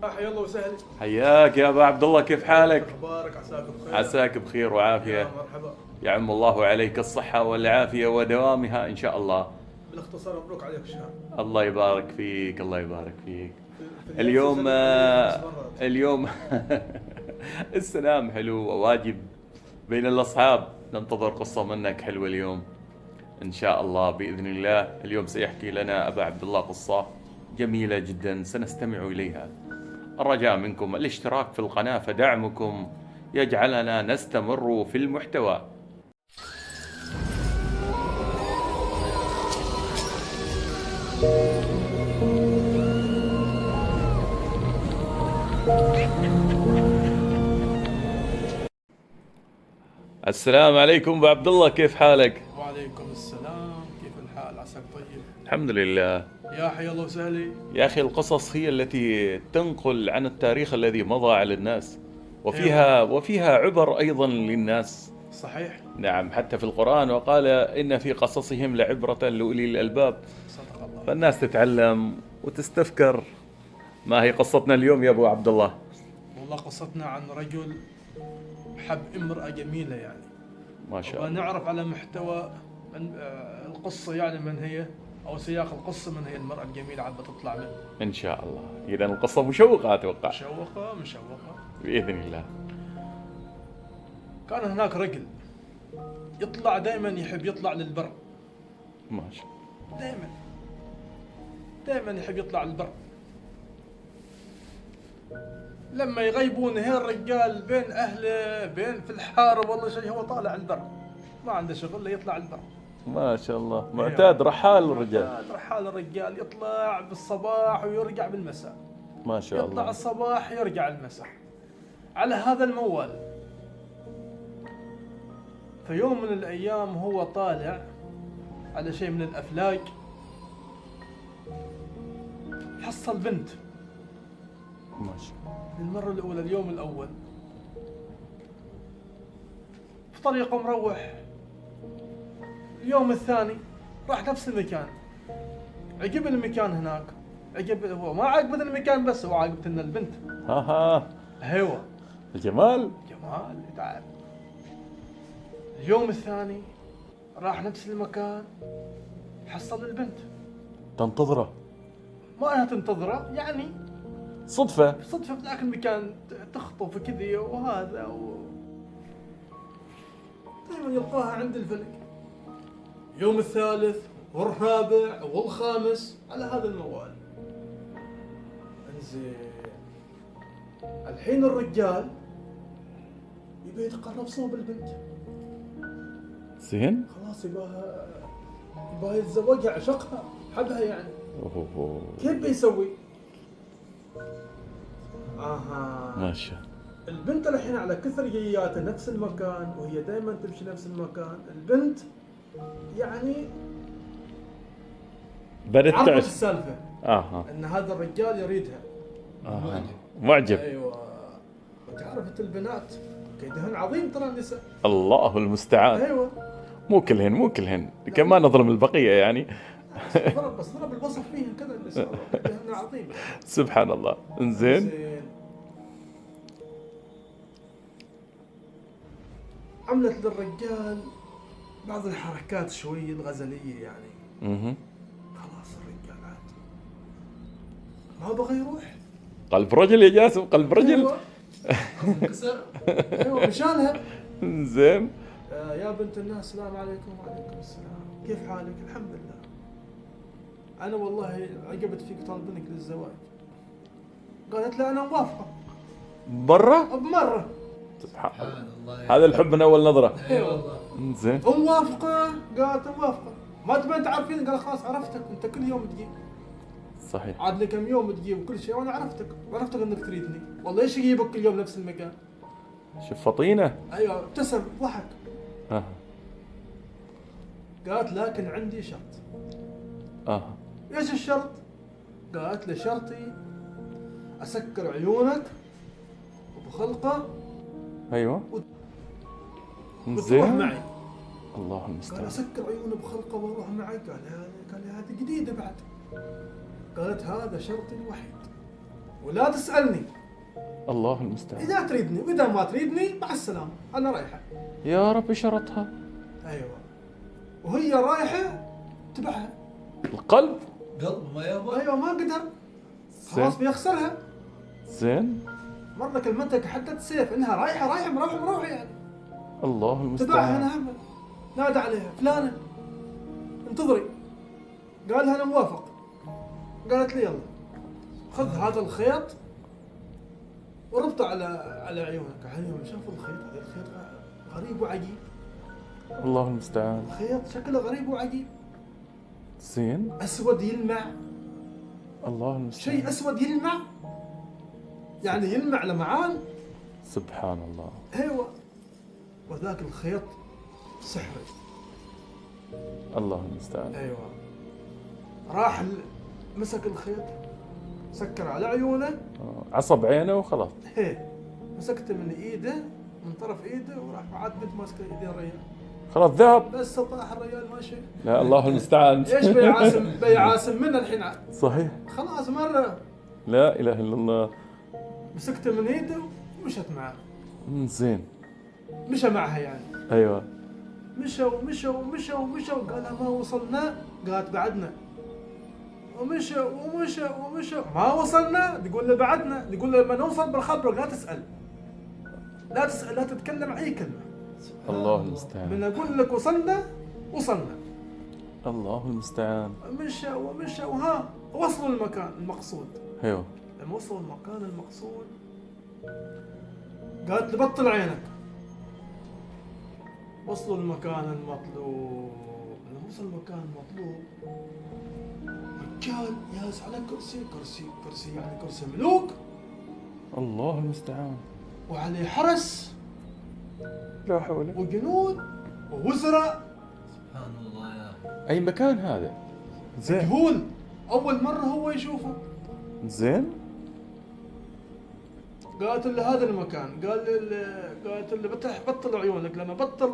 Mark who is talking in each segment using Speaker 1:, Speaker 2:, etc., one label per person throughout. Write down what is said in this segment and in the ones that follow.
Speaker 1: حيا الله وسهلا.
Speaker 2: حياك يا ابا عبد الله، كيف حالك؟
Speaker 1: اخبارك؟ عساك بخير.
Speaker 2: عساك بخير
Speaker 1: يا
Speaker 2: وعافيه.
Speaker 1: مرحبا.
Speaker 2: يعم الله عليك الصحه والعافيه ودوامها ان شاء الله.
Speaker 1: بالاختصار مبروك عليك الشهر.
Speaker 2: الله يبارك فيك، الله يبارك فيك.
Speaker 1: في اليوم
Speaker 2: اليوم
Speaker 1: سلم علي 5 مرات.
Speaker 2: اليوم السلام حلو وواجب بين الاصحاب. ننتظر قصه منك حلوه اليوم ان شاء الله باذن الله. اليوم سيحكي لنا ابا عبد الله قصه جميله جدا سنستمع اليها. الرجاء منكم الاشتراك في القناة، فدعمكم يجعلنا نستمر في المحتوى. السلام عليكم ابو عبد الله، كيف حالك؟
Speaker 1: وعليكم السلام، كيف الحال؟ عساك طيب؟
Speaker 2: الحمد لله.
Speaker 1: يا حيا الله وسهلا.
Speaker 2: يا أخي القصص هي التي تنقل عن التاريخ الذي مضى على الناس، وفيها عبر أيضا للناس.
Speaker 1: صحيح.
Speaker 2: نعم، حتى في القرآن وقال إن في قصصهم لعبرة لأولي الألباب.
Speaker 1: صدق الله.
Speaker 2: فالناس تتعلم وتستذكر. ما هي قصتنا اليوم يا أبو عبد الله؟
Speaker 1: والله قصتنا عن رجل حب امرأة جميلة يعني.
Speaker 2: ما شاء الله.
Speaker 1: ونعرف على محتوى من القصة يعني من هي، أو سياق القصة من هي المرأة الجميلة عاد بتطلع منه.
Speaker 2: إن شاء الله. إذا القصة مشوقة أتوقع.
Speaker 1: مشوقة
Speaker 2: بإذن الله.
Speaker 1: كان هناك رجل يطلع دائما، يحب يطلع للبر.
Speaker 2: ما شاء الله.
Speaker 1: دائما يحب يطلع للبر. لما يغيبون هي الرجال بين أهله، بين في الحارة والله شيء، هو طالع البر، ما عنده شغل إلا يطلع البر.
Speaker 2: ما شاء الله، معتاد رحال الرجال.
Speaker 1: رحال الرجال، يطلع بالصباح ويرجع بالمساء.
Speaker 2: ما شاء الله.
Speaker 1: يطلع الصباح يرجع المساء على هذا الموال. في يوم من الأيام هو طالع على شيء من الأفلاك، حصل بنت
Speaker 2: ما شاء الله.
Speaker 1: للمرة الأولى، اليوم الأول في طريقه مروح. اليوم الثاني راح نفس المكان، عجب المكان هناك، هو ما عجبت المكان بس، هو عجبت ان البنت.
Speaker 2: ها
Speaker 1: ايوه،
Speaker 2: الجمال.
Speaker 1: جمال تعال. اليوم الثاني راح نفس المكان، حصل البنت.
Speaker 2: تنتظره.
Speaker 1: ما انها تنتظره يعني،
Speaker 2: صدفة.
Speaker 1: صدفة في ذاك المكان تخطف كذي وهذا دائما يلقاها عند الفلك. يوم الثالث والرابع والخامس على هذا الموال. انزين، الحين الرجال يبي يتقرب صوب البنت.
Speaker 2: زين.
Speaker 1: خلاص يباها يتزوجها، يعشقها، حبها يعني.
Speaker 2: أوه.
Speaker 1: كيف بيسوي؟
Speaker 2: ما شاء.
Speaker 1: البنت الحين على كثر جياتها نفس المكان، وهي دائما تمشي نفس المكان. البنت يعني
Speaker 2: بدت
Speaker 1: عرفت
Speaker 2: تعرف
Speaker 1: السالفه ان هذا الرجال يريدها.
Speaker 2: معجب.
Speaker 1: ايوه، وتعرفت البنات كيدهن عظيم ترى النساء.
Speaker 2: الله المستعان.
Speaker 1: ايوه،
Speaker 2: مو كلهن كمان نظلم البقية يعني.
Speaker 1: ضرب الوصف فيهن كذا النساء كيدهن عظيم.
Speaker 2: سبحان الله. انزين.
Speaker 1: عملت للرجال بعض الحركات شوي الغزلية يعني. خلاص الرجال عاد ما بغى يروح.
Speaker 2: قلب رجل يا جاسم، قلب رجل.
Speaker 1: ايوه انكسر. ايوه مشانها.
Speaker 2: زين.
Speaker 1: يا بنت الناس، السلام عليكم. وعليكم السلام، كيف حالك؟ الحمد لله. انا والله عجبت فيك، طالبنك للزواج. قالت لا انا موافقة.
Speaker 2: مرة؟
Speaker 1: بمرة.
Speaker 2: سبحان الله. هذا الحب من اول نظرة.
Speaker 1: اي والله.
Speaker 2: زين.
Speaker 1: موافقة. قالت موافقة. ما تبين تعرفين؟ قال خلاص عرفتك، انت كل يوم تجي.
Speaker 2: صحيح.
Speaker 1: عاد لي كم يوم تجي وكل شيء، وانا عرفتك انك تريدني. والله ايش اجيبك كل يوم نفس المكان؟
Speaker 2: شوف فطينة.
Speaker 1: ايوه، ابتسم ضحك.
Speaker 2: اه.
Speaker 1: قالت لكن عندي شرط. ايش الشرط؟ قالت لي شرطي اسكر عيونك وبخلقه.
Speaker 2: ايوه.
Speaker 1: وتروح معي.
Speaker 2: الله المستعان.
Speaker 1: قال اسكر عيونه بخلقه واروح معك. قال لي هذه جديده بعد. قالت هذا شرطي الوحيد، ولا تسألني.
Speaker 2: الله المستعان.
Speaker 1: إذا تريدني وإذا ما تريدني مع السلامة، أنا رايحة.
Speaker 2: يا رب شرطها.
Speaker 1: أيوة. وهي رايحة تبعها.
Speaker 2: القلب.
Speaker 3: قلب ما يبغى.
Speaker 1: أيوة ما قدر. خلاص بيخسرها.
Speaker 2: زين.
Speaker 1: مرة كلمتك حدت سيف إنها رايحة مروحة يعني.
Speaker 2: الله
Speaker 1: تبعها
Speaker 2: المستعان.
Speaker 1: أنا هم. نادى عليها فلانة انتظري. قال لها أنا موافق. قالت لي يلا خذ هذا الخيط وربطه على عيونك. عيونهم شافوا الخيط، هذا الخيط غريب وعجيب.
Speaker 2: الله المستعان.
Speaker 1: الخيط شكله غريب وعجيب،
Speaker 2: زين.
Speaker 1: أسود يلمع.
Speaker 2: الله المستعان.
Speaker 1: شيء أسود يلمع، يعني يلمع لمعان.
Speaker 2: سبحان الله.
Speaker 1: أيوة. وذاك الخيط سحري.
Speaker 2: الله المستعان.
Speaker 1: أيوة. راح مسك الخيط سكر على عيونه.
Speaker 2: عصب عينه وخلاص.
Speaker 1: هي مسكته من ايده، من طرف ايده، وراح بعد بنت ماسكه ايدين الرجال.
Speaker 2: خلاص ذهب.
Speaker 1: بس طاح الرجال ماشي.
Speaker 2: لا الله المستعان.
Speaker 1: ايش بي عاصم من الحين
Speaker 2: صحيح.
Speaker 1: خلاص مره.
Speaker 2: لا اله الا الله.
Speaker 1: مسكته من ايده ومشت معه.
Speaker 2: زين.
Speaker 1: مشى معها يعني.
Speaker 2: ايوه.
Speaker 1: مشوا قال ما وصلنا. قالت بعدنا. ومشى ما وصلنا. تقول له بعدنا. تقول له لما نوصل بنخبرك. لا تسأل لا تتكلم اي كلمه.
Speaker 2: الله المستعان.
Speaker 1: من اقول لك وصلنا.
Speaker 2: الله المستعان.
Speaker 1: مشى وها وصلوا المكان المقصود.
Speaker 2: ايوه.
Speaker 1: لما وصلوا المكان المقصود قالت له بطل عينك. وصلوا المكان المطلوب. لما وصل المكان المطلوب رجال ياس على كرسي يعني كرسي ملوك.
Speaker 2: الله المستعان.
Speaker 1: وعليه حرس
Speaker 2: لا حول.
Speaker 1: وجنود ووزراء.
Speaker 3: سبحان الله يا أخي.
Speaker 2: اي مكان هذا؟ زين.
Speaker 1: مجهول، اول مره هو يشوفه.
Speaker 2: زين.
Speaker 1: قالت له هذا المكان. قالت له بطل عيونك. لما بطل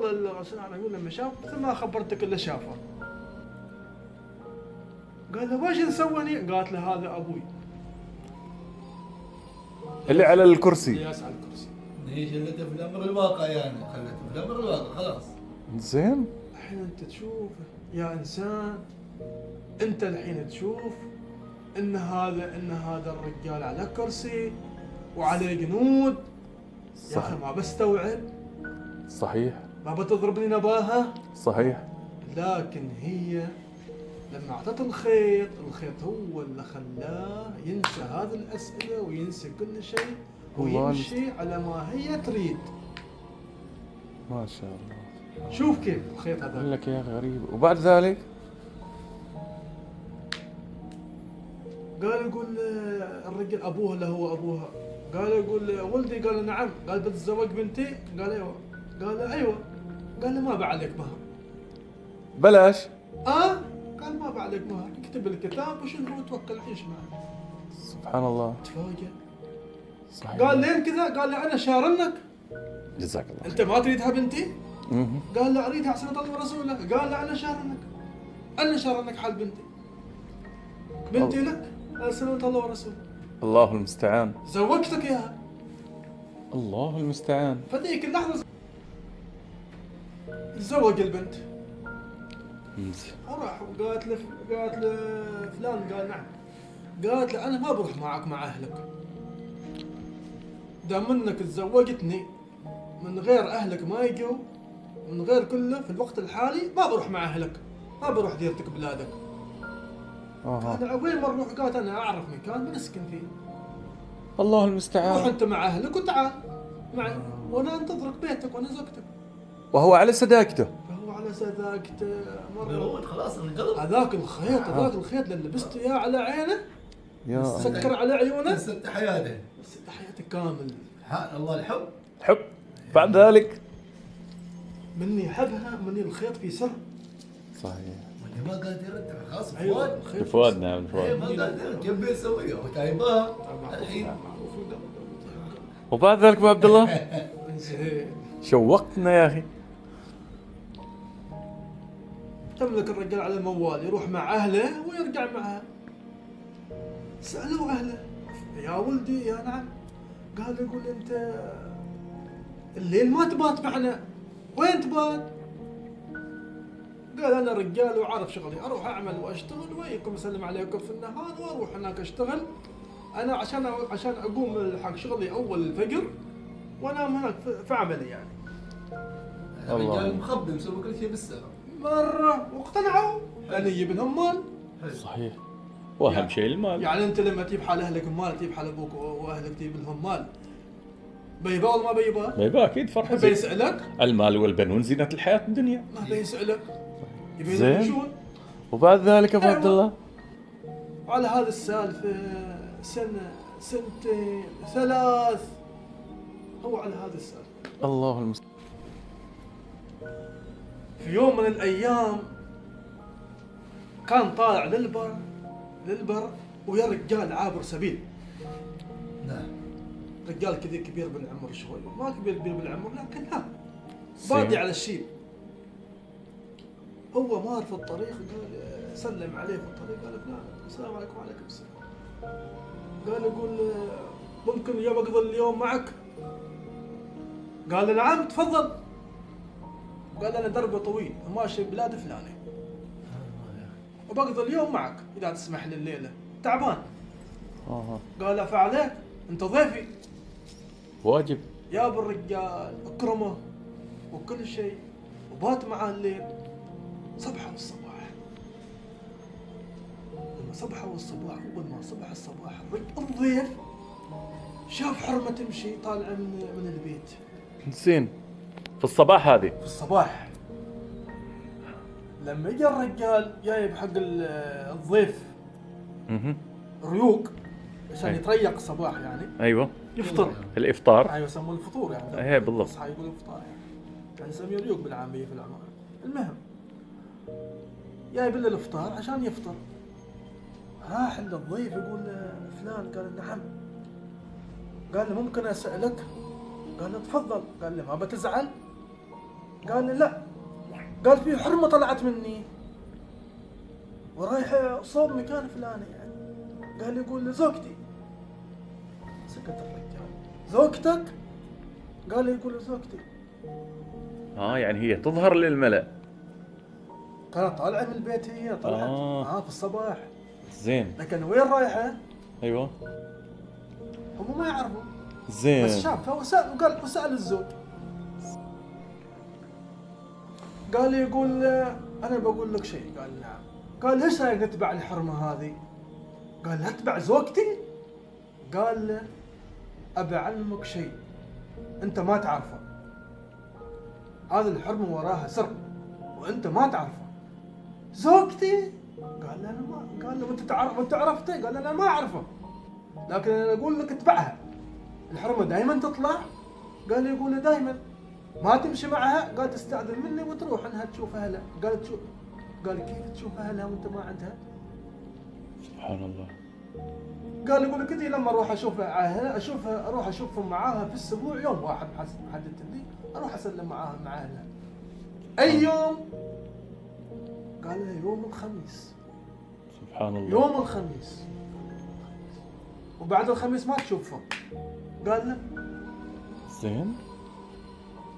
Speaker 1: العيون لما شاف مثل ما خبرتك اللي شافه. قال له وش نسوي؟ قالت له هذا ابوي
Speaker 2: اللي على الكرسي.
Speaker 1: ياس على الكرسي.
Speaker 3: هي شلته في الامر الواقع يعني، خلته في الامر الواقع خلاص.
Speaker 2: زين.
Speaker 1: الحين انت تشوف يا انسان، انت الحين تشوف ان هذا الرجال على كرسي وعليه جنود. يا اخي ما بستوعب.
Speaker 2: صحيح.
Speaker 1: ما بتضربني نباهه.
Speaker 2: صحيح.
Speaker 1: لكن هي لما اعطته الخيط هو اللي خلاه ينسى هذه الاسئله وينسى كل شيء ويمشي على ما هي تريد.
Speaker 2: ما شاء الله.
Speaker 1: شوف كيف الخيط هذا.
Speaker 2: اقول لك يا غريب. وبعد ذلك
Speaker 1: قال يقول الرجل ابوها اللي هو ابوها. قال يقول ولدي. قال نعم. قال بتتزوج بنتي. قال ايوه. قال ايوه. قال ما بعليك مهر.
Speaker 2: بلاش.
Speaker 1: قال ما بعليك مهر. اكتب الكتاب وشنو وتوكل عيش معه.
Speaker 2: سبحان الله.
Speaker 1: تفاجئ.
Speaker 2: صحيح.
Speaker 1: قال لين كذا. قال له انا شارنك.
Speaker 2: جزاك الله.
Speaker 1: انت ما تريدها بنتي؟
Speaker 2: مهم.
Speaker 1: قال لا اريدها عشان الله ورسوله. قال لا انا شارنك حال بنتي لك على سنة الله ورسوله.
Speaker 2: الله المستعان.
Speaker 1: زوجتك اياها.
Speaker 2: الله المستعان.
Speaker 1: فذيك اللحظة تزوج البنت. وراح وقالت له فلان. قال نعم. قالت له انا ما بروح معك مع اهلك. دام انك تزوجتني من غير اهلك ما يجوا، من غير كله في الوقت الحالي ما بروح مع اهلك، ما بروح ديرتك بلادك. قال وين ما نروح؟ قالت انا اعرف مكان بنسكن فيه.
Speaker 2: الله
Speaker 1: روح
Speaker 2: المستعان.
Speaker 1: انت مع اهلك وتعال معي وانا انتظرك بيتك وانا زوجتك.
Speaker 2: وهو على صداقته.
Speaker 1: فهو على سذاكته مره.
Speaker 3: مرود خلاص انقلب.
Speaker 1: هذاك الخيط اللي لبسته اياه على عينه.
Speaker 2: يا
Speaker 1: سكر على عيونه.
Speaker 3: ست حياته.
Speaker 1: بس حياته كامل.
Speaker 3: سبحان الله الحب.
Speaker 2: حب. بعد ذلك
Speaker 1: مني حبها مني الخيط في سر.
Speaker 2: صحيح.
Speaker 3: واللي ما قادر يرد خلاص
Speaker 1: ايوه
Speaker 3: فؤاد.
Speaker 1: الخيط
Speaker 2: فؤاد. نعم
Speaker 3: إيه،
Speaker 2: فؤاد.
Speaker 3: ما قادر كيف بيسويها وتايبها الحين.
Speaker 1: معروف
Speaker 2: وبعد ذلك ابو عبد الله
Speaker 1: زين.
Speaker 2: شوقتنا يا اخي.
Speaker 1: تملك الرجال على الموال يروح مع اهله ويرجع معها. سالوا اهله يا ولدي يا نعم. قال يقول انت الليل ما تبات معنا، وين تبات؟ قال انا رجال وعارف شغلي، اروح اعمل واشتغل وياكم اسلم عليكم في النهار واروح هناك اشتغل. انا عشان اقوم حق شغلي اول الفجر وانام هناك في عملي يعني.
Speaker 3: الرجال مخبي مسوي كل شيء بالسر.
Speaker 1: مره واقتنعوا لان يجيب لهم مال.
Speaker 2: صحيح. واهم
Speaker 1: يعني
Speaker 2: شيء المال.
Speaker 1: يعني انت لما تجيب حال اهلك مال، تجيب حال ابوك واهلك تجيب لهم مال، بيبا ولا ما بيبا؟
Speaker 2: بيبا اكيد فرحه.
Speaker 1: بيسألك؟
Speaker 2: المال والبنون زينة الحياة الدنيا.
Speaker 1: ما بيسألك. يبي
Speaker 2: زين.
Speaker 1: يمشون.
Speaker 2: وبعد ذلك ابو
Speaker 1: أيوة.
Speaker 2: عبد الله
Speaker 1: على هذا السالفة سنة سنتين ثلاث، هو على هذا السالفة.
Speaker 2: الله المستعان.
Speaker 1: في يوم من الأيام كان طالع للبر ويا رجال عابر سبيل.
Speaker 3: نعم.
Speaker 1: رجال كذا كبير بالعمر شوي، ما كبير بالعمر لكن ها
Speaker 2: زين.
Speaker 1: بادي على الشيب. هو مار في الطريق، قال سلم عليه في الطريق، قال فلان السلام عليكم. وعليكم السلام. قال يقول ممكن يا بقضي اليوم معك؟ قال له نعم تفضل. قال انا دربي طويل وماشي بلاد فلانه وبقضي اليوم معك اذا تسمح لي الليله، تعبان. قال فعليك انت ضيفي،
Speaker 2: واجب.
Speaker 1: يا ابو الرجال اكرمه وكل شيء وبات معاه الليل. صبحه والصباح، لما صبحه والصباح، اول ما صبح الصباح الضيف شاف حرمه تمشي طالعه من البيت.
Speaker 2: زين. في الصباح هذه.
Speaker 1: في الصباح لما اجى الرجال جايب حق الضيف ريوق عشان
Speaker 2: أي.
Speaker 1: يتريق الصباح يعني
Speaker 2: ايوه.
Speaker 1: يفطر.
Speaker 2: الافطار.
Speaker 1: ايوه يسموه الفطور يعني.
Speaker 2: ايه بالضبط.
Speaker 1: يصحى يقول افطار يعني يسميه ريوق بالعاميه في العمارة. المهم جايب له الافطار عشان يفطر. راح للضيف يقول له فلان، قال نعم. قال له ممكن اسالك؟ قال له تفضل. قال له ما بتزعل؟ قال له لا. قال في حرمه طلعت مني ورايحه صوب مكان فلاني يعني. قال يقول له زوجتي. سكت الرجال. زوجتك؟ قال يقول له زوجتي.
Speaker 2: يعني هي تظهر للملأ.
Speaker 1: كانت طالعه من البيت، هي طلعت في الصباح.
Speaker 2: زين.
Speaker 1: لكن وين رايحه؟
Speaker 2: ايوه.
Speaker 1: هم ما يعرفوا.
Speaker 2: زين.
Speaker 1: بس شافها وسأل الزوج. قال لي يقول انا بقول لك شيء. قال نعم. قال ليش رايك نتبع الحرمه هذه؟ قال نتبع زوجتي؟ قال له ابى اعلمك شيء انت ما تعرفه. هذه الحرمه وراها سر وانت ما تعرفه. زوجتي؟ قال له انا ما. قال له وانت تعرف وانت عرفته؟ قال له انا ما اعرفه لكن انا اقول لك اتبعها. الحرمه دائما تطلع. قال لي يقول له دائما ما تمشي معها. قال تستأذن مني وتروح انها تشوف اهلها. قال تشوف. قال كيف تشوف اهلها وانت ما عندها؟
Speaker 2: سبحان الله.
Speaker 1: قال يقول لك لما اروح اروح اشوفهم معاها في الاسبوع يوم واحد حددت لي اروح اسلم معاها مع اهلها. اي يوم؟ قال له يوم الخميس.
Speaker 2: سبحان الله.
Speaker 1: يوم الخميس وبعد الخميس ما تشوفهم. قال له
Speaker 2: زين.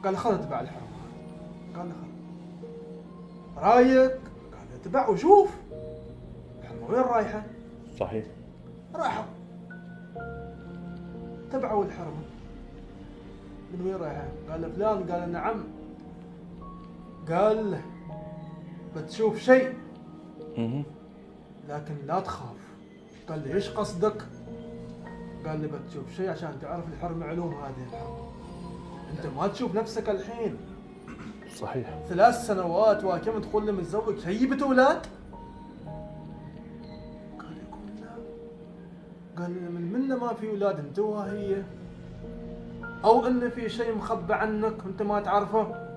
Speaker 1: قال له خذ اتبع الحرمه. قال له خذ. رايك؟ قال له اتبع وشوف الحرمه وين رايحه.
Speaker 2: صحيح.
Speaker 1: راحوا تبعوا الحرمه. من وين رايحه؟ قال له فلان. قال له نعم. قال له بتشوف شيء لكن لا تخاف. قال له ايش قصدك؟ قال لي بتشوف شيء عشان تعرف الحرمه علوم هذه الحرمه. انت ما تشوف نفسك الحين
Speaker 2: صحيح.
Speaker 1: 3 سنوات وكم تقول لي متزوج هيبت اولاد؟ قال يقول لا. قال لي منا ما في اولاد انت وهي، او ان في شيء مخبى عنك انت ما تعرفه.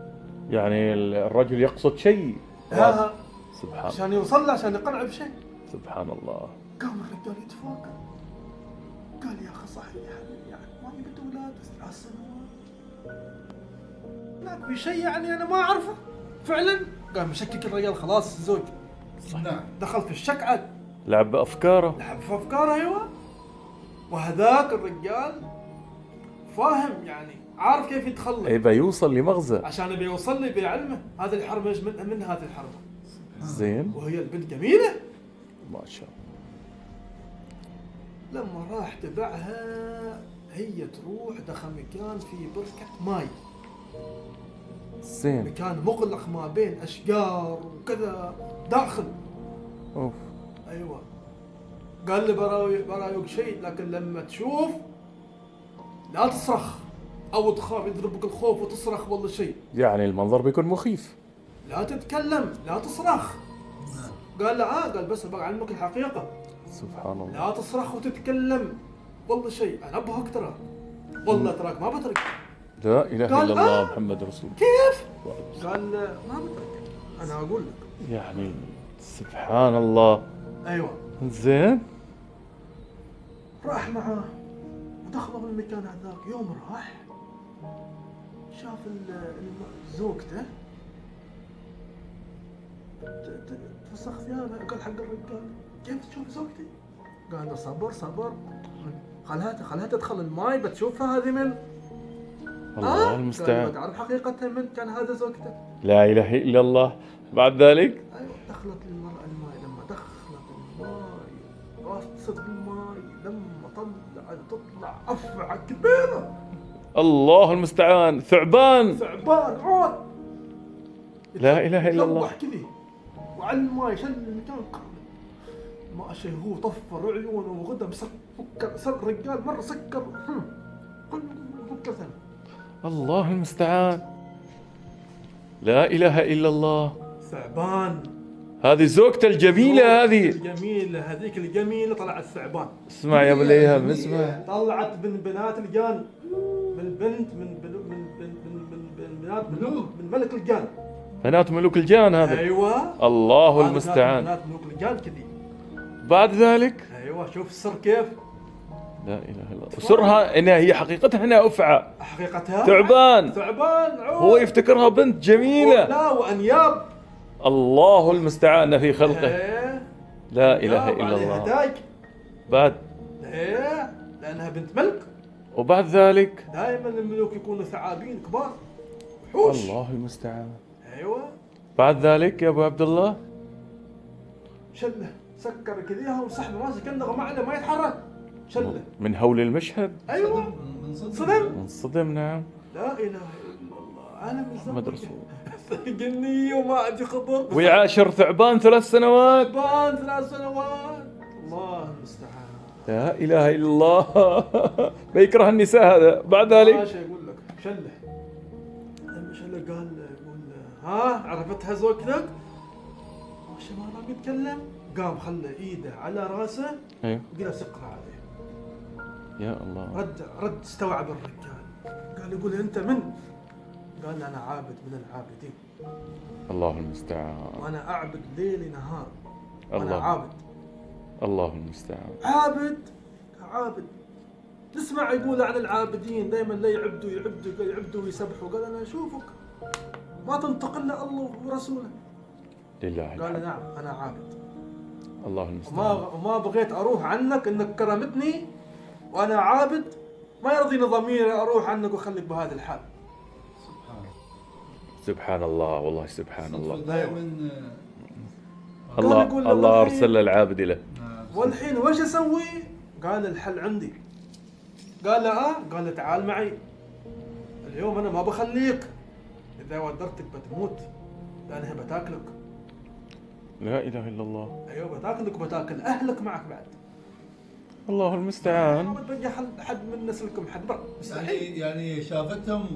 Speaker 2: يعني الرجل يقصد شيء.
Speaker 1: ها
Speaker 2: سبحان.
Speaker 1: عشان يوصل له عشان يقنع بشيء.
Speaker 2: سبحان الله.
Speaker 1: قام الرجال يتفاكر. قال يا اخي صحيح يعني ما جبت اولاد 3 سنوات. لا في شيء يعني انا ما اعرفه فعلا. قام مشكك الرجال خلاص الزوج.
Speaker 3: نعم.
Speaker 1: دخل في الشك عاد.
Speaker 2: لعب بافكاره.
Speaker 1: لعب في افكاره. ايوه. وهذاك الرجال فاهم يعني، عارف كيف يتخلى
Speaker 2: يبى يوصل لمغزى.
Speaker 1: عشان يبي يوصل لي بعلمه. هذه الحرب ايش من هذه الحرب؟
Speaker 2: زين.
Speaker 1: وهي البنت جميله
Speaker 2: ما شاء الله.
Speaker 1: لما راح تبعها، هي تروح دخل مكان في بركة ماي،
Speaker 2: زين.
Speaker 1: مكان مغلق ما بين أشجار وكذا داخل.
Speaker 2: اوف.
Speaker 1: أيوة. قال لي برايك شيء، لكن لما تشوف لا تصرخ أو تخاف يضربك الخوف وتصرخ والله شيء.
Speaker 2: يعني المنظر بيكون مخيف.
Speaker 1: لا تتكلم، لا تصرخ. قال له قال بس بعلمك الحقيقة،
Speaker 2: سبحان الله.
Speaker 1: لا تصرخ وتتكلم والله شيء، أنا أبهك ترى، والله تراك ما بترك.
Speaker 2: لا اله الا
Speaker 1: قال
Speaker 2: الله محمد رسول.
Speaker 1: كيف؟ قال ما بترك، أنا أقول لك.
Speaker 2: يعني سبحان الله.
Speaker 1: أيوة.
Speaker 2: زين.
Speaker 1: راح معاه ودخلوا المكان هذاك. يوم راح شاف زوجته تفسخ ثيابها. قال حق الرجال كيف تشوف زوجتي؟ قال له صبر خلها تدخل الماي بتشوفها هذه من.
Speaker 2: الله المستعان.
Speaker 1: قال تعرف حقيقتها من كان هذا زوجته.
Speaker 2: لا اله الا الله. بعد ذلك
Speaker 1: ايوه دخلت المرأة الماي. لما دخلت الماي غطست بالماي، لما طلعت تطلع افعى كبيرة.
Speaker 2: الله المستعان. ثعبان
Speaker 1: عود.
Speaker 2: لا اله الا الله.
Speaker 1: لوح كذي وعلى الماي شل المكان كامل. ما شيء هو طفر عيونه وغدم سكر رجال مرة سكر فكر ثاني.
Speaker 2: الله المستعان. لا اله الا الله.
Speaker 1: ثعبان.
Speaker 2: هذه زوجته الجميلة هذه.
Speaker 1: الجميلة هذيك الجميلة طلعت ثعبان.
Speaker 2: اسمع يا ابو الايهاب اسمع.
Speaker 1: طلعت من بنات الجان، من بنت بنات من ملك الجان.
Speaker 2: بنات ملوك الجان هذا.
Speaker 1: ايوه
Speaker 2: الله المستعان.
Speaker 1: بنات ملوك الجان كذي.
Speaker 2: بعد ذلك
Speaker 1: ايوه شوف السر كيف.
Speaker 2: لا اله الا الله. وسرها انها هي حقيقتها انها افعى.
Speaker 1: حقيقتها
Speaker 2: ثعبان.
Speaker 1: عود.
Speaker 2: هو يفتكرها بنت جميلة.
Speaker 1: لا وانياب.
Speaker 2: الله المستعان في خلقه. لا اله الا الله.
Speaker 1: تاج.
Speaker 2: بعد
Speaker 1: لانها بنت ملك.
Speaker 2: وبعد ذلك
Speaker 1: دائما الملوك يكونوا ثعابين كبار وحوش.
Speaker 2: الله المستعان.
Speaker 1: ايوه.
Speaker 2: بعد ذلك يا ابو عبد الله
Speaker 1: شله سكر كذيها وسحب راسه كانه غمى ما يتحرك. شله
Speaker 2: من هول المشهد.
Speaker 1: ايوه صدم.
Speaker 2: انصدم. نعم.
Speaker 1: لا اله الا الله. انا من
Speaker 2: محمد رسول
Speaker 1: جني وما عندي خبر.
Speaker 2: ويعاشر ثعبان 3 سنوات.
Speaker 1: ثعبان 3 سنوات. الله المستعان.
Speaker 2: لا اله الا الله. بيكره النساء هذا. بعد ذلك
Speaker 1: ماشي اقول لك شله. لما شله قال يقول عرفتها زوجتك؟ ماشي ما راح يتكلم. قام خلى ايده على راسه.
Speaker 2: ايوه.
Speaker 1: وقال سقها عليه.
Speaker 2: يا الله.
Speaker 1: رد استوعب الرجال. قال يقول انت من؟ قال انا عابد من العابدين.
Speaker 2: الله المستعان.
Speaker 1: وانا اعبد ليل نهار. وانا
Speaker 2: الله.
Speaker 1: عابد.
Speaker 2: الله المستعان.
Speaker 1: عابد. تسمع يقول عن العابدين دائما لا يعبدوا ويسبحوا. قال انا اشوفك ما تنطق الا الله ورسوله.
Speaker 2: لله.
Speaker 1: قال نعم انا عابد.
Speaker 2: الله المستعان.
Speaker 1: وما بغيت اروح عنك انك كرمتني وانا عابد. ما يرضيني ضميري اروح عنك واخليك بهذا الحال.
Speaker 2: سبحان الله. والله سبحان الله.
Speaker 3: دائما
Speaker 2: الله ارسل العابد له.
Speaker 1: والحين وش اسوي؟ قال الحل عندي. قال له قال له تعال معي اليوم. انا ما بخليك، اذا ودرتك بتموت لانها بتاكلك.
Speaker 2: لا اله الا الله.
Speaker 1: ايوه بتاكلك وبتاكل اهلك معك بعد.
Speaker 2: الله المستعان.
Speaker 1: ما بتبقى حد من نسلكم حد برا مستحيل.
Speaker 3: يعني شافتهم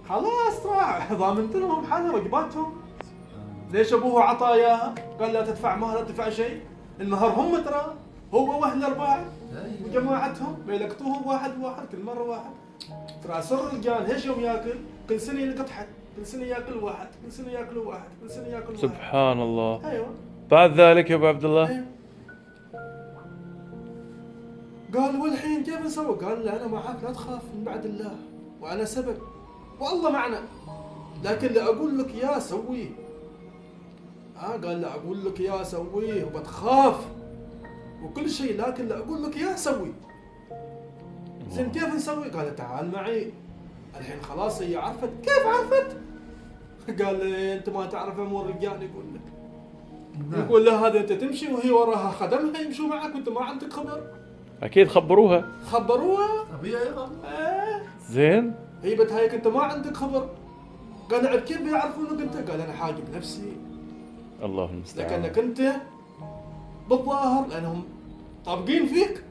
Speaker 1: خلاص راح ضامنت لهم حالها رقباتهم. ليش ابوه عطاياها؟ قال لا تدفع مهر لا تدفع شيء. النهار هم ترى هو واهل الاربعه وجماعتهم بيلقطوهم واحد كل مره واحد. ترى سر الجان ايش يوم ياكل؟ كل سنه يلقط حد، كل سنه ياكل واحد، كل سنه ياكل واحد، كل سنه ياكل واحد.
Speaker 2: سبحان الله.
Speaker 1: ايوه.
Speaker 2: بعد ذلك يا ابو عبد الله
Speaker 1: أيوة. قال والحين كيف نسوي؟ قال له انا معك لا تخاف من بعد الله وانا سبب والله معنا، لكن اللي اقول لك يا سويه. قال له اقول لك يا سويه وبتخاف وكل شيء، لكن اللي اقول لك يا سوي. زين كيف نسوي؟ قال تعال معي. الحين خلاص هي عرفت. كيف عرفت؟ قال لي انت ما تعرف امور الرجال. يقول لك يقول له هذا انت تمشي وهي وراها خدمها يمشوا معك وانت ما عندك خبر.
Speaker 2: اكيد خبروها.
Speaker 1: خبروها.
Speaker 3: طبيعي غلط.
Speaker 2: زين.
Speaker 1: هي بتهيك انت ما عندك خبر. قال نعم كيف بيعرفونك انت؟ قال انا حاجب نفسي.
Speaker 2: الله المستعان.
Speaker 1: لكنك انت بالظاهر لانهم طابقين فيك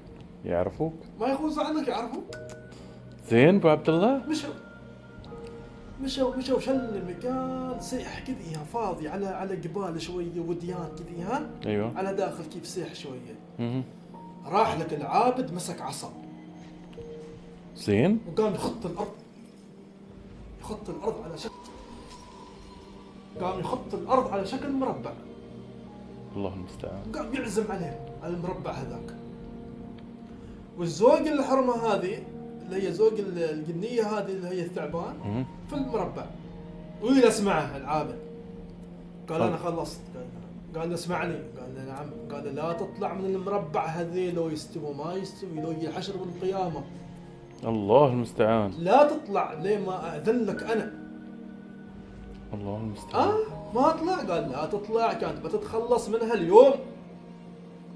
Speaker 2: يعرفوك.
Speaker 1: ما يخوص عنك يعرفوك.
Speaker 2: زين ابو عبد الله.
Speaker 1: مشوا شل المكان سيح كذي فاضي على جبال شويه وديان كذي ها.
Speaker 2: ايوه.
Speaker 1: على داخل كيف سيح شويه.
Speaker 2: مهم.
Speaker 1: راح لك العابد مسك عصا
Speaker 2: زين.
Speaker 1: وقام يخط الارض على شكل مربع.
Speaker 2: الله المستعان.
Speaker 1: وقام يعزم عليه على المربع هذاك. والزوج الحرمه هذه اللي هي زوج الجنيه هذه اللي هي الثعبان
Speaker 2: مهم.
Speaker 1: في المربع ويجلس معه العابد. قال انا خلصت. قال اسمعني. قال له نعم. قال لا تطلع من المربع هذي لو يستوي ما يستوي لو يجي حشر بالقيامه.
Speaker 2: الله المستعان.
Speaker 1: لا تطلع ليه ما اذن لك انا.
Speaker 2: الله المستعان.
Speaker 1: ما اطلع. قال لا تطلع كانت بتتخلص منها اليوم.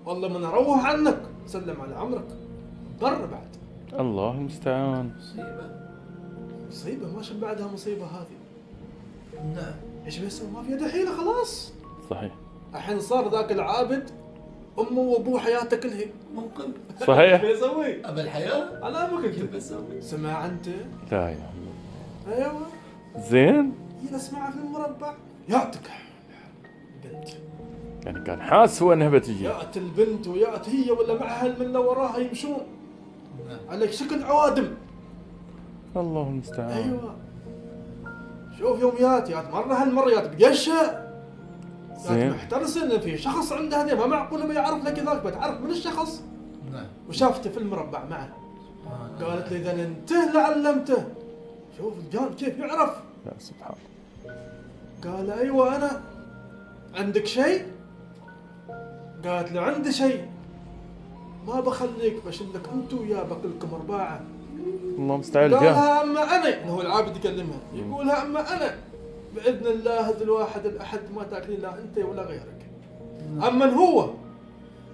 Speaker 1: والله من اروح عنك سلم على عمرك بر بعد.
Speaker 2: الله المستعان.
Speaker 3: مصيبة.
Speaker 1: ما شو بعدها مصيبه هذه.
Speaker 3: نعم.
Speaker 1: ايش بيسوي؟ ما في يده حيله خلاص.
Speaker 2: صحيح.
Speaker 1: الحين صار ذاك العابد امه وابوه حياته كلها.
Speaker 3: ممكن.
Speaker 2: صحيح.
Speaker 1: ايش بيسوي؟
Speaker 3: أبا الحياة.
Speaker 1: انا ما
Speaker 3: كيف
Speaker 1: كنت
Speaker 3: بسوي؟
Speaker 1: سمع انت.
Speaker 2: لا اله الا الله.
Speaker 1: ايوه
Speaker 2: زين.
Speaker 1: يجلس معه في المربع. ياتك بنت.
Speaker 2: يعني كان حاس هو انها بتجي.
Speaker 1: يات البنت ويات هي ولا معها من وراها يمشون
Speaker 3: نعم.
Speaker 1: على شكل عوادم.
Speaker 2: الله المستعان.
Speaker 1: ايوه شوف يوم يات مره هالمره يات بقشه.
Speaker 2: زين.
Speaker 1: محترس ان في شخص عنده هذه ما معقوله بيعرف لك ذاك بتعرف من الشخص.
Speaker 3: نعم.
Speaker 1: وشافته في المربع معه. قالت لي اذا انته لعلمته. شوف الجان كيف يعرف.
Speaker 2: يا سبحان.
Speaker 1: قال ايوه انا. عندك شيء؟ قالت له عندي شيء. ما بخليك بشلك انت وياه بقلكم ارباعه.
Speaker 2: الله المستعان. جاه.
Speaker 1: قالها اما انا. هو العابد يكلمها يقولها اما انا باذن الله ذو الواحد الاحد ما تاكلين لا انت ولا غيرك. اما هو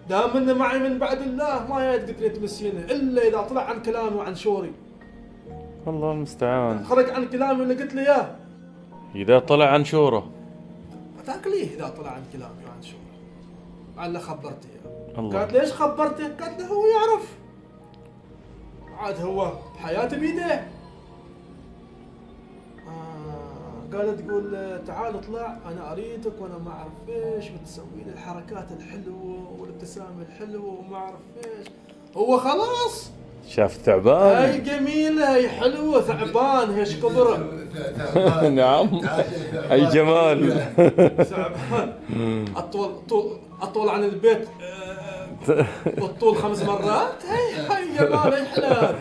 Speaker 1: دام انه معي من بعد الله ما يقدر تمسينه الا اذا طلع عن كلامي وعن شوري.
Speaker 2: الله المستعان.
Speaker 1: خرج عن كلامي اللي قلت له اياه
Speaker 2: اذا طلع عن شوره
Speaker 1: تاكليه. اذا طلع عن كلامي وعن شوري على خبرته اياه.
Speaker 2: الله.
Speaker 1: قالت ليش خبرته؟ قالت له هو يعرف عاد هو حياته بيده. قالت تقول تعال اطلع انا اريدك وانا ما اعرف ايش بتسوي لي الحركات الحلوه والابتسامه الحلوه وما اعرف ايش. هو خلاص
Speaker 2: شاف ثعبان.
Speaker 1: هاي جميله هي حلوه ثعبان هيش كبره.
Speaker 2: نعم. اي جمال.
Speaker 1: ثعبان اطول عن البيت بالطول 5 مرات. هاي جمال هي حلال.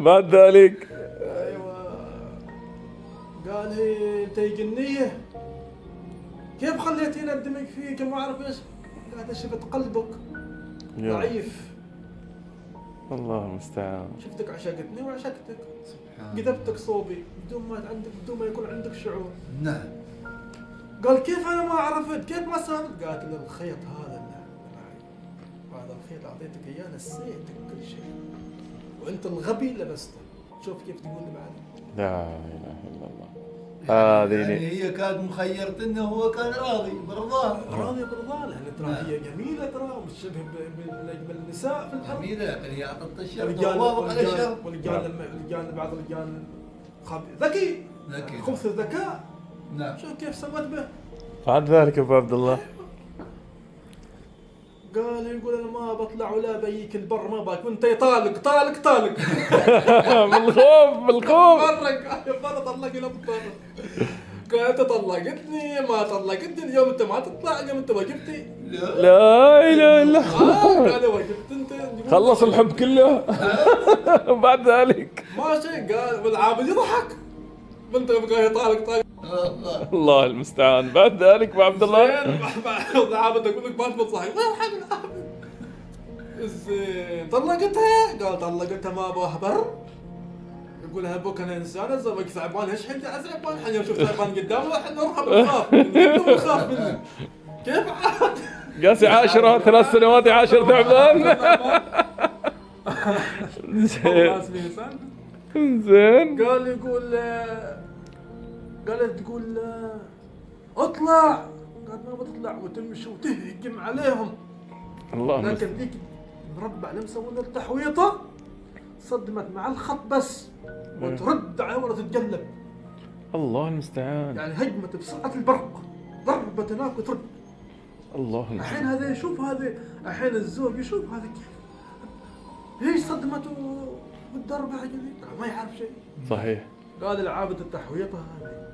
Speaker 2: بعد ذلك
Speaker 1: ايوه قال هي انت جنيه كيف خليتيني اندمج فيك ما اعرف ايش. قالت شفت قلبك
Speaker 2: يا
Speaker 1: ضعيف.
Speaker 2: الله المستعان.
Speaker 1: شفتك عشقتني وعشقتك. قذبتك صوبي بدون ما يكون عندك شعور.
Speaker 3: نعم.
Speaker 1: قال كيف انا ما عرفت؟ كيف ما سالت؟ قالت له الخيط هذا اللي معي هذا الخيط اعطيتك اياه نسيتك كل شيء وانت الغبي لبسته. شوف كيف تقول لي بعد.
Speaker 2: لا اله الا الله. هذه
Speaker 3: يعني هي كانت مخيرت انه هو كان راضي برضاه.
Speaker 1: راضية برضاه لان ترى هي جميلة ترى وتشبه من اجمل النساء في الارض.
Speaker 3: جميلة لكن هي اعطت الشرط
Speaker 1: والرجال
Speaker 3: ووافق على الشرط.
Speaker 1: والرجال بعض الرجال ذكي خبث الذكاء.
Speaker 3: نعم.
Speaker 1: شوف كيف سوت به.
Speaker 2: بعد ذلك ابو عبد الله.
Speaker 1: قال يقول انا ما بطلع ولا بيك البر ما باك وانت طالق طالق طالق.
Speaker 2: بالخوف.
Speaker 1: برا طلقني لا بتطلق. قالت طلقتني ما طلقتني اليوم انت ما تطلع اليوم انت وقفتي.
Speaker 2: لا اله الا الله.
Speaker 1: قال وقفت انت
Speaker 2: خلص الحب كله. بعد ذلك
Speaker 1: ماشي. قال والعابد يضحك بنت بقى طالق طالق.
Speaker 2: الله المستعان. بعد ذلك ابو عبد الله.
Speaker 1: العابد اقول لك ما تبغى تصحي ما يضحك العابد. زين طلقتها؟ قال طلقتها ما ابغى بر. يقول لها ابوك انا انسان ازوج ثعبان. ايش حد ثعبان؟ الحين اشوف ثعبان قدامي واحد نرهب نخاف نخاف منه. كيف عاد؟
Speaker 2: قاس يعاشرها 3 سنوات يعاشر ثعبان. زين
Speaker 1: قال يقول قالت تقول اطلع. قال ما بتطلع وتمشي وتهجم عليهم.
Speaker 2: الله
Speaker 1: لكن ذيك مربع اللي مسوين التحويطه صدمت مع الخط بس وترد عليه ولا تتقلب.
Speaker 2: الله المستعان.
Speaker 1: يعني هجمت بسرعه البرق، ضربت هناك وترد.
Speaker 2: الله
Speaker 1: الحين
Speaker 2: المستعان.
Speaker 1: هذا يشوف هذا، الحين الزوج يشوف هذا كيف ليش صدمته بالضربه ما يعرف شيء.
Speaker 2: صحيح.
Speaker 1: قال العابد التحويطه هذه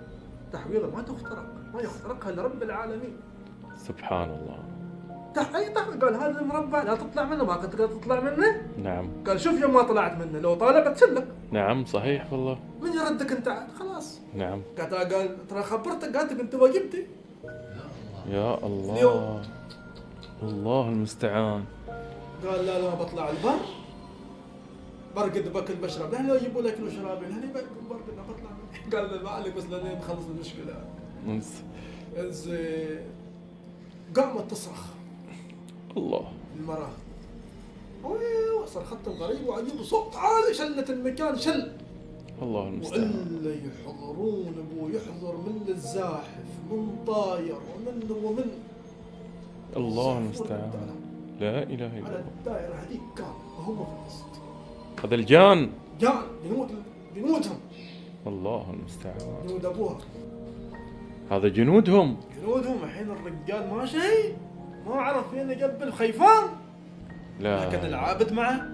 Speaker 1: تحويضه ما تخترق، ما يخترقها الا رب العالمين.
Speaker 2: سبحان الله.
Speaker 1: قال هذا المربع لا تطلع منه، ما كنت تطلع منه.
Speaker 2: نعم.
Speaker 1: قال شوف يوم ما طلعت منه لو طالع بتشلك.
Speaker 2: نعم صحيح والله.
Speaker 1: من يردك انت عاد خلاص.
Speaker 2: نعم.
Speaker 1: قال ترى خبرتك قالت انت واجبتي.
Speaker 2: يا الله.
Speaker 1: اليوم.
Speaker 2: الله المستعان.
Speaker 1: قال لا ما بطلع البر برقد باكل بشرب. لا لا يجيبوا لك وشرابين هني برقد بطلع. قال ما عليك بس لين نخلص المشكله. زين قامت تصرخ
Speaker 2: الله.
Speaker 1: المراه صرختها غريب وعجيب وصوت عالي شلت المكان شل.
Speaker 2: الله المستعان.
Speaker 1: وإلا يحضرون ابو يحضر من الزاحف من طاير ومن
Speaker 2: الله المستعان. لا اله الا
Speaker 1: على
Speaker 2: الله.
Speaker 1: الدائره هذيك كان وهم في الوسط.
Speaker 2: هذا الجان
Speaker 1: جان جنودهم.
Speaker 2: الله المستعان.
Speaker 1: جنود ابوها
Speaker 2: هذا جنودهم.
Speaker 1: الحين الرجال ماشي ما عرف فين يقبل خيفان.
Speaker 2: لا.
Speaker 1: لكن العابد معه.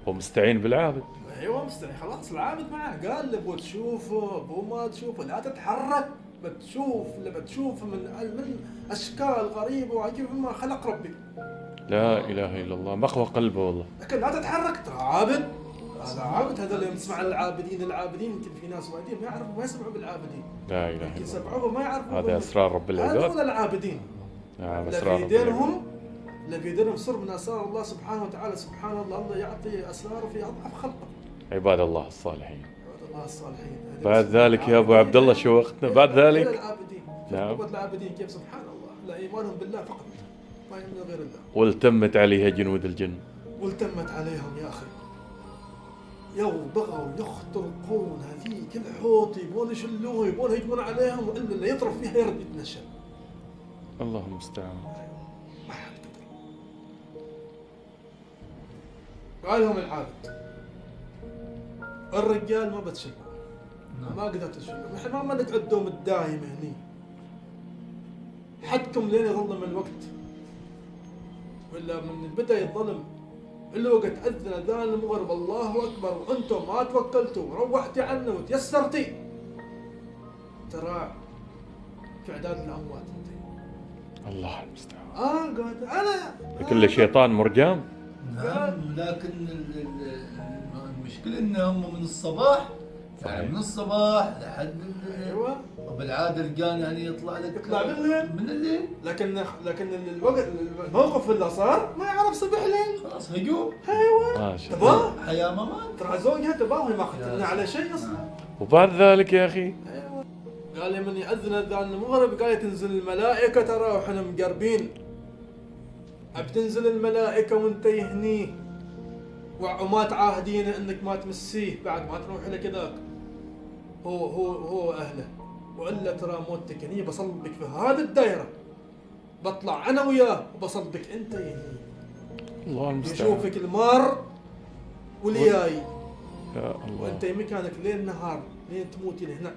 Speaker 2: هو مستعين بالعابد.
Speaker 1: ايوه مستني خلاص العابد معه. قال له ابو تشوفه ابو ما تشوفه لا تتحرك. بتشوف من اشكال غريبه وعجيبه ما خلق ربي.
Speaker 2: لا اله الا الله. مقوى قلبه والله.
Speaker 1: لكن لا تتحرك ترى عابد. هذا عابد. هذا اللي يسمع العابدين يمكن في ناس وايدين ما يعرفوا ما يسمعوا بالعابدين.
Speaker 2: لا اله الا الله.
Speaker 1: يسمعوا ما يعرفوا.
Speaker 2: هذا اسرار رب العباد.
Speaker 1: هذول العابدين.
Speaker 2: نعم
Speaker 1: لا
Speaker 2: اسرار
Speaker 1: في
Speaker 2: رب العباد.
Speaker 1: دينهم لا في دينهم سر من اسرار الله سبحانه وتعالى. سبحان الله الله يعطي اسراره في اضعف خلقه.
Speaker 2: عباد الله الصالحين.
Speaker 1: عباد الله الصالحين.
Speaker 2: بعد ذلك يا ابو عبد الله شوقتنا. بعد ذلك
Speaker 1: العابدين.
Speaker 2: نعم.
Speaker 1: قوة العابدين كيف سبحان الله لا ايمانهم بالله فقط ما يؤمنون غير الله.
Speaker 2: والتمت عليها جنود الجن.
Speaker 1: والتمت عليهم يا اخي. بغوا يخترقون هذيك الحوط يبون يشلوها يبون يهجمون عليهم والا اللي يطرف فيها يرد يتنشل.
Speaker 2: الله المستعان.
Speaker 1: ما حد قدر. قال لهم العابد الرجال ما بتشلوا. ما قدرت تشلوا. نحن ما نقعد دوم الدايم هني. حدكم لين يظلم الوقت ولا من البداية الظلم إلا وقت أذن أذان المغرب الله أكبر وأنتم ما توكلتوا وروحتي عنه وتيسرتي ترى في إعداد الأموات أنت.
Speaker 2: الله المستعان.
Speaker 1: قالت أنا
Speaker 2: كل شيطان مرجام.
Speaker 3: نعم لكن المشكلة إنهم من الصباح يعني من الصباح لحد
Speaker 1: أيوة.
Speaker 3: وبالعادة الجان يعني يطلع لك
Speaker 1: يطلع بالليل.
Speaker 3: من الليل.
Speaker 1: لكن الوقت الموقف اللي صار ما يعرف صبح ليل.
Speaker 3: خلاص هجوم.
Speaker 1: أيوة.
Speaker 2: ما شاء الله.
Speaker 1: تباه
Speaker 3: حياة ممات.
Speaker 1: ترى زوجها تباه ما ختمنا على شيء أصلا.
Speaker 2: وبعد ذلك يا اخي
Speaker 1: أيوة. قال لي من يأذن أذان المغرب قال تنزل الملائكة ترى وحنا مقربين. بتنزل الملائكة وانت هني وما تعاهدين انك ما تمسيه بعد ما تروح له كذاك. هو اهله والا ترى موتك هني بصلبك في هذه الدائرة. بطلع انا وياه وبصلبك انت هني.
Speaker 2: الله المستعان.
Speaker 1: يشوفك المار والياي
Speaker 2: يا الله.
Speaker 1: وانت مكانك ليل نهار لين تموتي هنا.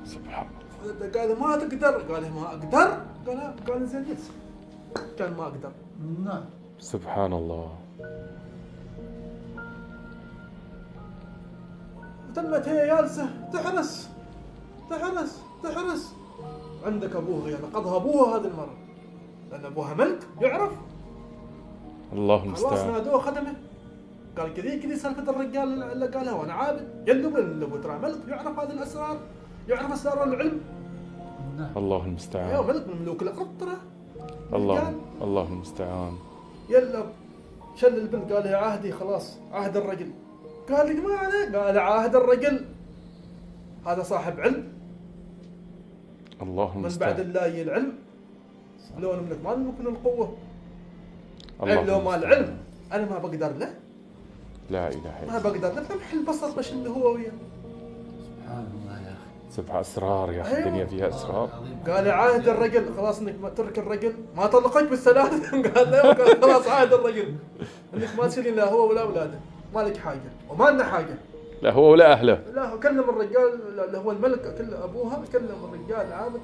Speaker 2: سبحان الله.
Speaker 1: قال ما تقدر. قال ما اقدر. قال زين يس. كان ما اقدر.
Speaker 3: نعم.
Speaker 2: سبحان الله.
Speaker 1: تمت هي جالسه تحرس. عندك ابوها يعني قضها ابوها هذه المره لان ابوها ملك يعرف.
Speaker 2: الله
Speaker 1: خلاص
Speaker 2: المستعان.
Speaker 1: نادوه خدمه. قال كذي سالفه الرجال اللي قالها وانا عابد يلقوا اللي ترى ملك يعرف هذه الاسرار. يعرف اسرار العلم.
Speaker 3: نعم.
Speaker 2: الله
Speaker 1: ايوه
Speaker 2: المستعان.
Speaker 1: ملك من ملوك الارض ترى.
Speaker 2: الله المستعان.
Speaker 1: يلا شل البنت قال لها عهدي خلاص عهد الرجل. قال لي ما عليك، قال عهد الرجل هذا صاحب علم،
Speaker 2: الله
Speaker 1: من بعد
Speaker 2: المستعان.
Speaker 1: الله يجي العلم. لو نملك ما نملك من القوة.
Speaker 2: الله
Speaker 1: عيب لو ما
Speaker 2: المستعان.
Speaker 1: العلم انا ما بقدر له،
Speaker 2: لا اله الا
Speaker 1: ما
Speaker 2: الله.
Speaker 1: بقدر له لمح البصر بش اللي هو وياه.
Speaker 3: سبحان الله يا اخي.
Speaker 2: سبحان اسرار يا اخي،
Speaker 1: أيوة.
Speaker 2: الدنيا فيها اسرار.
Speaker 1: قال عهد الرجل خلاص انك ما ترك الرجل ما طلقك بالثلاث. قال لا، قال خلاص عهد الرجل انك ما تسلين لا هو ولا اولاده، ما لك حاجه وما لنا حاجه.
Speaker 2: لا هو ولا اهله.
Speaker 1: لا هو كلم الرجال اللي هو الملك، كل ابوها كلم الرجال عابد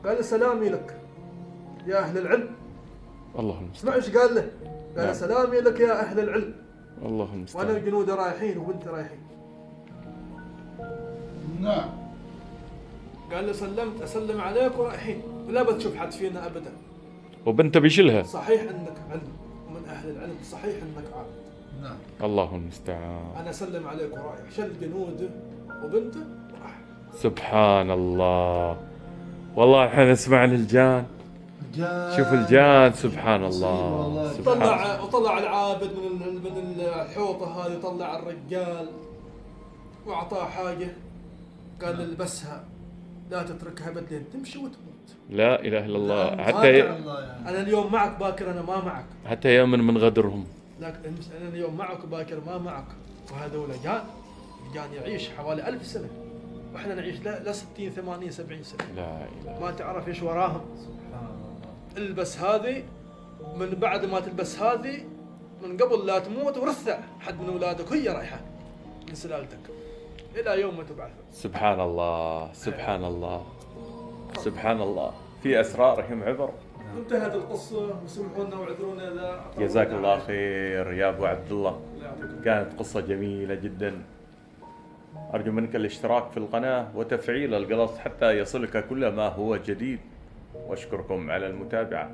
Speaker 1: قال له سلامي لك يا اهل العلم.
Speaker 2: الله المستعان.
Speaker 1: اسمع ايش قال له؟ قال له
Speaker 2: نعم.
Speaker 1: سلامي لك يا اهل العلم،
Speaker 2: الله
Speaker 1: وانا
Speaker 2: المستعان.
Speaker 1: وجنودي رايحين وبنتي رايحين.
Speaker 3: نعم.
Speaker 1: قال له اسلم عليك ورايحين ولا بتشوف حد فينا ابدا.
Speaker 2: وبنته بيشيلها.
Speaker 1: صحيح انك علم ومن اهل العلم، صحيح انك عابد،
Speaker 3: نعم.
Speaker 2: الله المستعان.
Speaker 1: انا اسلم عليك ورايح. شل جنوده وبنته وراح.
Speaker 2: سبحان الله. والله احنا نسمع الجان.
Speaker 3: الجان.
Speaker 2: شوف الجان، سبحان
Speaker 3: مصيبة
Speaker 2: الله.
Speaker 3: والله.
Speaker 2: سبحان.
Speaker 1: وطلع العابد من الحوطه هذه، طلع الرجال واعطاه حاجه، قال البسها لا تتركها ابدا تمشي وتموت.
Speaker 2: لا اله الا الله.
Speaker 3: نعم،
Speaker 2: حتى
Speaker 3: قاطع الله يعني.
Speaker 1: انا اليوم معك باكر انا ما معك،
Speaker 2: حتى يامن من غدرهم.
Speaker 1: لكن انا اليوم معك باكر ما معك. وهذول جان يعيش حوالي 1000 سنه واحنا نعيش لا 60 80 70 سنه،
Speaker 2: لا اله.
Speaker 1: ما تعرف ايش وراهم.
Speaker 3: سبحان الله.
Speaker 1: البس هذه، من بعد ما تلبس هذه من قبل لا تموت ورثع حد من اولادك هي رايحه من سلالتك الى يوم ما تبعث.
Speaker 2: سبحان الله. سبحان الله. سبحان الله. في اسرار هم عبر.
Speaker 1: انتهت القصه وسمحوا لنا واعذرونا اذا
Speaker 2: جزاك الله خير يا ابو عبد الله.
Speaker 1: الله يعطيكم.
Speaker 2: كانت قصة جميلة جدا. أرجو منك الاشتراك في القناة وتفعيل الجرس حتى يصلك كل ما هو جديد، وأشكركم على المتابعة.